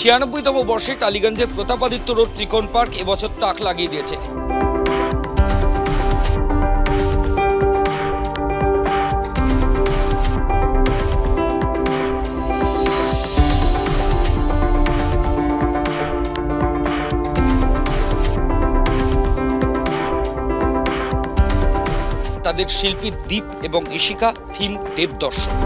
96তম বর্ষে টালিগঞ্জের প্রতাপাদিত্য রোড ত্রিকোণ পার্ক এবছর তাক লাগিয়ে দিয়েছে। তাদের শিল্পী দীপ এবং ইশিকা, থিম দেবদর্শন।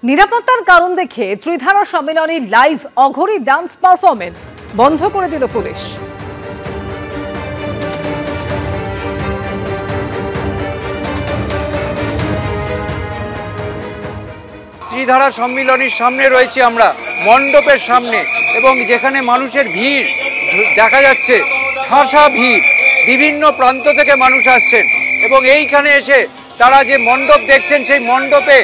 নিরাপত্তার কারণ দেখে ত্রিধারা সম্মেলনে লাইভ অঘোরী ডান্স পারফরমেন্স বন্ধ করে দিল পুলিশ। ত্রিধারা সম্মেলনের সামনে রয়েছে আমরা, মণ্ডপের সামনে, এবং যেখানে মানুষের ভিড় দেখা যাচ্ছে, ঠাসা ভিড়, বিভিন্ন প্রান্ত থেকে মানুষ আসছেন এবং এইখানে এসে তারা যে মণ্ডপ দেখছেন সেই মণ্ডপে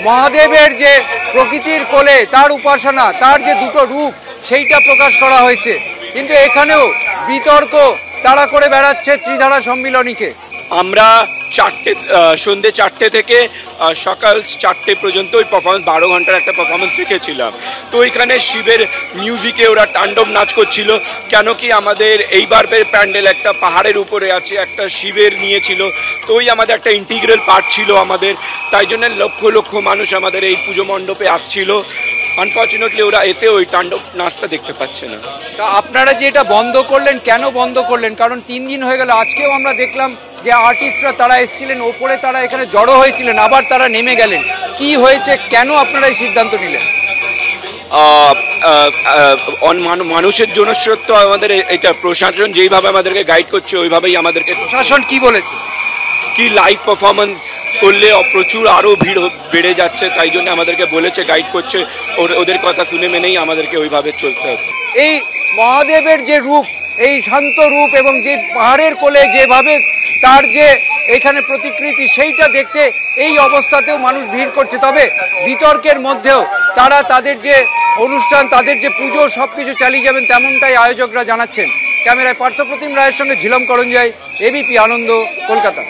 মহাদেবের যে প্রকৃতির কোলে তার উপাসনা, তার যে দুটো রূপ সেইটা প্রকাশ করা হয়েছে। কিন্তু এখানেও বিতর্ক তারা করে বেড়াচ্ছে ত্রিধারা সম্মিলনীকে। আমরা সন্ধ্যে 4টে থেকে সকাল 4টে পর্যন্ত ওই পারফরমেন্স 12 ঘন্টার একটা পারফরমেন্স রেখেছিলাম। তো ওইখানে শিবের মিউজিকে ওরা তাণ্ডব নাচ করছিল, কেন কি আমাদের এইবার প্যান্ডেল একটা পাহাড়ের উপরে আছে, একটা শিবের নিয়েছিল, তো ওই আমাদের একটা ইন্টিগ্রাল পার্ট ছিল আমাদের, তাই জন্য লক্ষ লক্ষ মানুষ আমাদের এই পুজো মণ্ডপে আসছিল। আনফর্চুনেটলি ওরা এসে ওই তাণ্ডব নাচটা দেখতে পাচ্ছে না। তা আপনারা যে এটা বন্ধ করলেন, কেন বন্ধ করলেন? কারণ 3 দিন হয়ে গেল, আজকেও আমরা দেখলাম যে আর্টিস্টরা তারা এসেছিলেন ওপরে, তারা এখানে জড়ো হয়েছিলেন, আবার তারা নেমে গেলেন। কি হয়েছে, কেন আপনারা এই সিদ্ধান্ত নিলেন? মানুষের জনস্রোত আমাদের এটা প্রশাসন যেইভাবে আমাদেরকে গাইড করছে ওইভাবেই আমাদেরকে। প্রশাসন কি বলেছে? কি লাইভ পারফরমেন্স করলে প্রচুর আরও ভিড় বেড়ে যাচ্ছে, তাই জন্য আমাদেরকে বলেছে, গাইড করছে, ওদের কথা শুনে মেনেই আমাদেরকে ওইভাবে চলতে হচ্ছে। এই মহাদেবের যে রূপ, এই শান্ত রূপ এবং যে পাহাড়ের কোলে যেভাবে তার যে এখানে প্রতিকৃতি, সেইটা দেখতে এই অবস্থাতেও মানুষ ভিড় করছে। তবে বিতর্কের মধ্যেও তারা তাদের যে অনুষ্ঠান, তাদের যে পুজো, সব কিছু চালিয়ে যাবেন তেমনটাই আয়োজকরা জানাচ্ছেন। ক্যামেরায় পার্থপ্রতিম রায়ের সঙ্গে ঝিলম করঞ্জাই, এবিপি আনন্দ, কলকাতা।